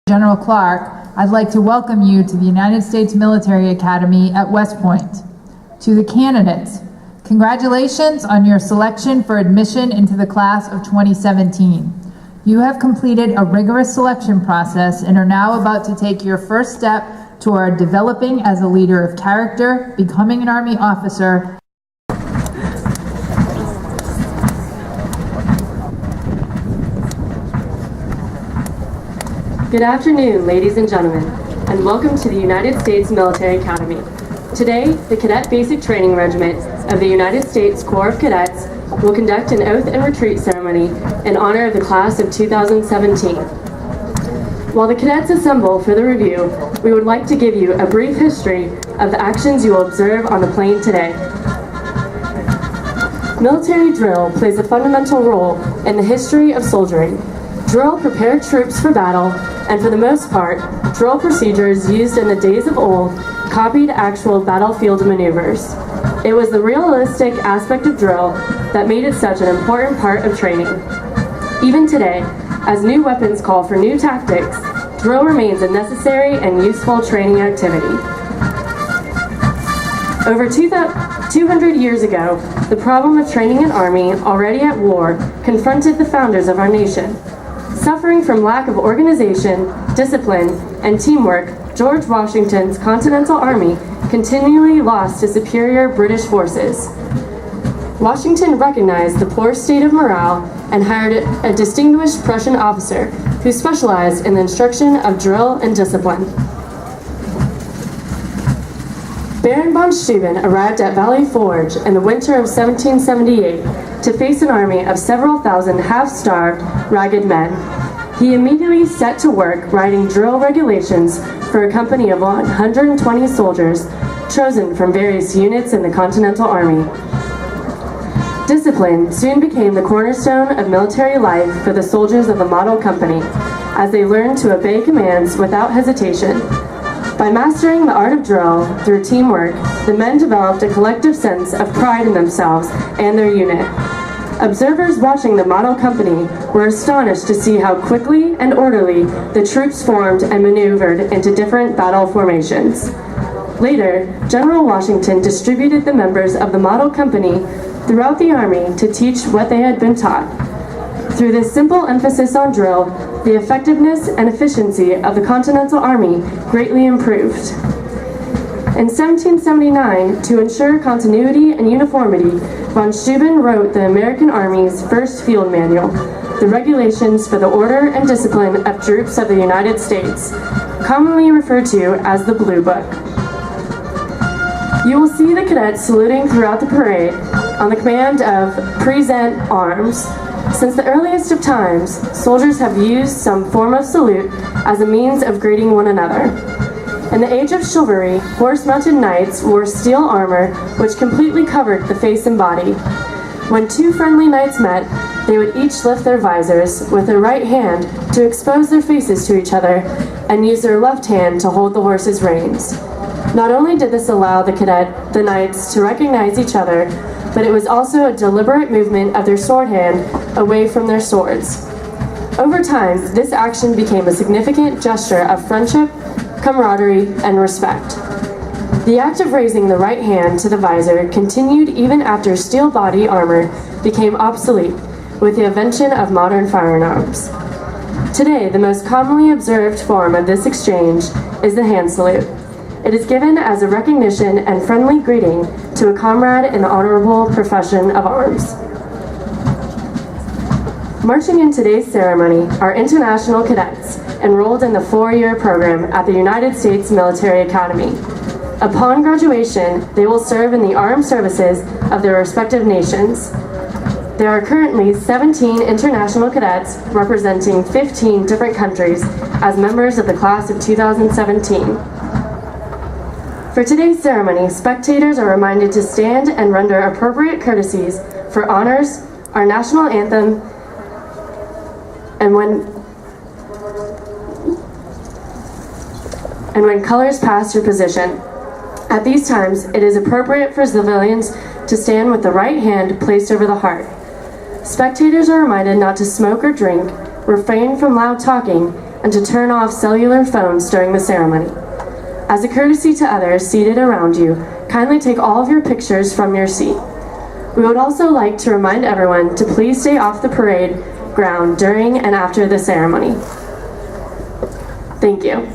General Clark, I'd like to welcome you to the United States Military Academy at West Point. To the candidates, congratulations on your selection for admission into the class of 2017. You have completed a rigorous selection process and are now about to take your first step toward developing as a leader of character, becoming an Army officer, Good afternoon, ladies and gentlemen, and welcome to the United States Military Academy. Today, the Cadet Basic Training Regiment of the United States Corps of Cadets will conduct an oath and retreat ceremony in honor of the class of 2017. While the cadets assemble for the review, we would like to give you a brief history of the actions you will observe on the plane today. Military drill plays a fundamental role in the history of soldiering. Drill prepared troops for battle, and for the most part, drill procedures used in the days of old copied actual battlefield maneuvers. It was the realistic aspect of drill that made it such an important part of training. Even today, as new weapons call for new tactics, drill remains a necessary and useful training activity. Over 200 years ago, the problem of training an army already at war confronted the founders of our nation. Suffering from lack of organization, discipline, and teamwork, George Washington's Continental Army continually lost to superior British forces. Washington recognized the poor state of morale and hired a distinguished Prussian officer who specialized in the instruction of drill and discipline. Baron von Steuben arrived at Valley Forge in the winter of 1778 to face an army of several thousand half-starved, ragged men. He immediately set to work writing drill regulations for a company of 120 soldiers chosen from various units in the Continental Army. Discipline soon became the cornerstone of military life for the soldiers of the model company, as they learned to obey commands without hesitation. By mastering the art of drill through teamwork, the men developed a collective sense of pride in themselves and their unit. Observers watching the model company were astonished to see how quickly and orderly the troops formed and maneuvered into different battle formations. Later, General Washington distributed the members of the model company throughout the Army to teach what they had been taught. Through this simple emphasis on drill, the effectiveness and efficiency of the Continental Army greatly improved. In 1779, to ensure continuity and uniformity, von Steuben wrote the American Army's first field manual, the Regulations for the Order and Discipline of Troops of the United States, commonly referred to as the Blue Book. You will see the cadets saluting throughout the parade on the command of "Present Arms." Since the earliest of times, soldiers have used some form of salute as a means of greeting one another. In the age of chivalry, horse-mounted knights wore steel armor which completely covered the face and body. When two friendly knights met, they would each lift their visors with their right hand to expose their faces to each other and use their left hand to hold the horse's reins. Not only did this allow the knights to recognize each other, but it was also a deliberate movement of their sword hand away from their swords. Over time, this action became a significant gesture of friendship, camaraderie, and respect. The act of raising the right hand to the visor continued even after steel body armor became obsolete with the invention of modern firearms. Today, the most commonly observed form of this exchange is the hand salute. It is given as a recognition and friendly greeting to a comrade in the honorable profession of arms. Marching in today's ceremony are international cadets enrolled in the 4-year program at the United States Military Academy. Upon graduation, they will serve in the armed services of their respective nations. There are currently 17 international cadets representing 15 different countries as members of the class of 2017. For today's ceremony, spectators are reminded to stand and render appropriate courtesies for honors, our national anthem, and when colors pass your position. At these times, it is appropriate for civilians to stand with the right hand placed over the heart. Spectators are reminded not to smoke or drink, refrain from loud talking, and to turn off cellular phones during the ceremony. As a courtesy to others seated around you, kindly take all of your pictures from your seat. We would also like to remind everyone to please stay off the parade ground during and after the ceremony. Thank you.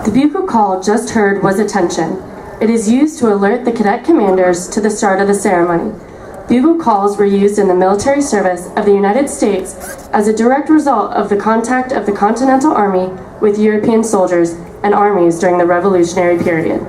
The bugle call just heard was attention. It is used to alert the cadet commanders to the start of the ceremony. Bugle calls were used in the military service of the United States as a direct result of the contact of the Continental Army with European soldiers and armies during the Revolutionary period.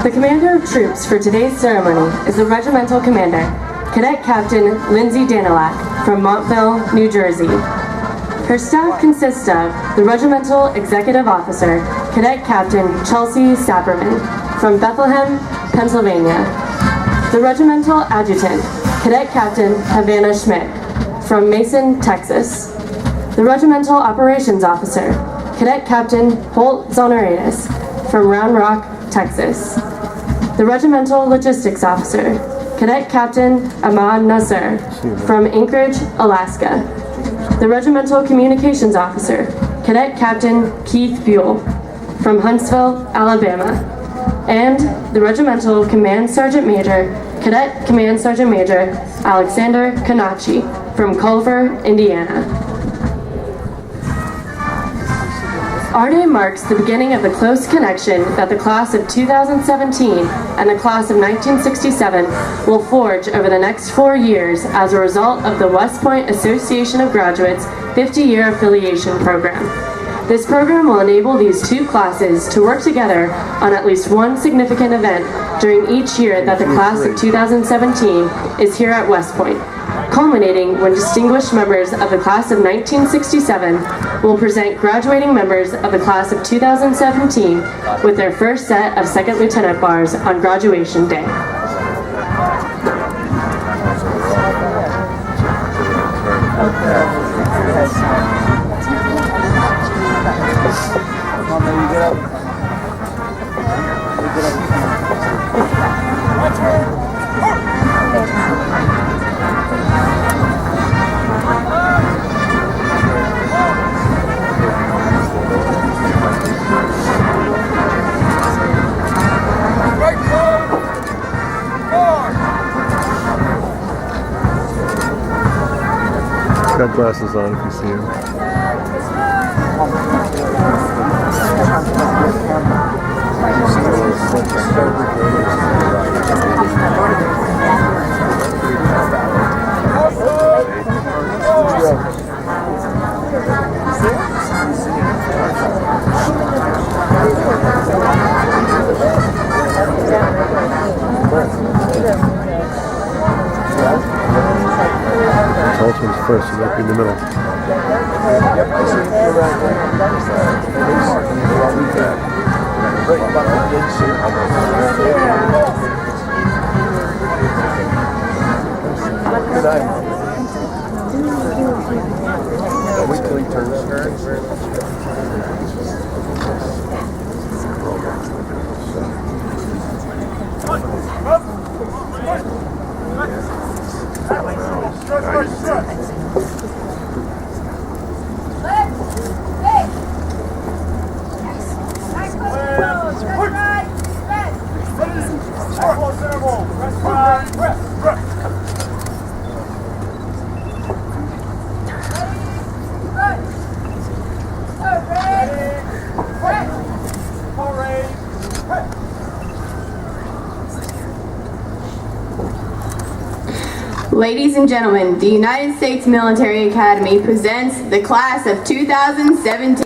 The commander of troops for today's ceremony is the regimental commander, Cadet Captain Lindsay Danilak from Montville, New Jersey. Her staff consists of the regimental executive officer, Cadet Captain Chelsea Sapperman from Bethlehem, Pennsylvania. The regimental adjutant, Cadet Captain Havana Schmidt from Mason, Texas. The regimental operations officer, Cadet Captain Holt Zoneratus from Round Rock, Texas. The regimental logistics officer, Cadet Captain Ahmad Nasser from Anchorage, Alaska. The regimental communications officer, Cadet Captain Keith Buell from Huntsville, Alabama. And the regimental command sergeant major, Cadet Command Sergeant Major Alexander Kanachi from Culver, Indiana. Our day marks the beginning of the close connection that the class of 2017 and the class of 1967 will forge over the next 4 years as a result of the West Point Association of Graduates 50-year affiliation program. This program will enable these two classes to work together on at least one significant event during each year that the class of 2017 is here at West Point, culminating when distinguished members of the class of 1967 will present graduating members of the class of 2017 with their first set of second lieutenant bars on graduation day. Come on, you get up. You get up. got glasses on if you see him. Tallest one's first, so might be in the middle. Wait till he turns. Ladies and gentlemen, the United States Military Academy presents the class of 2017.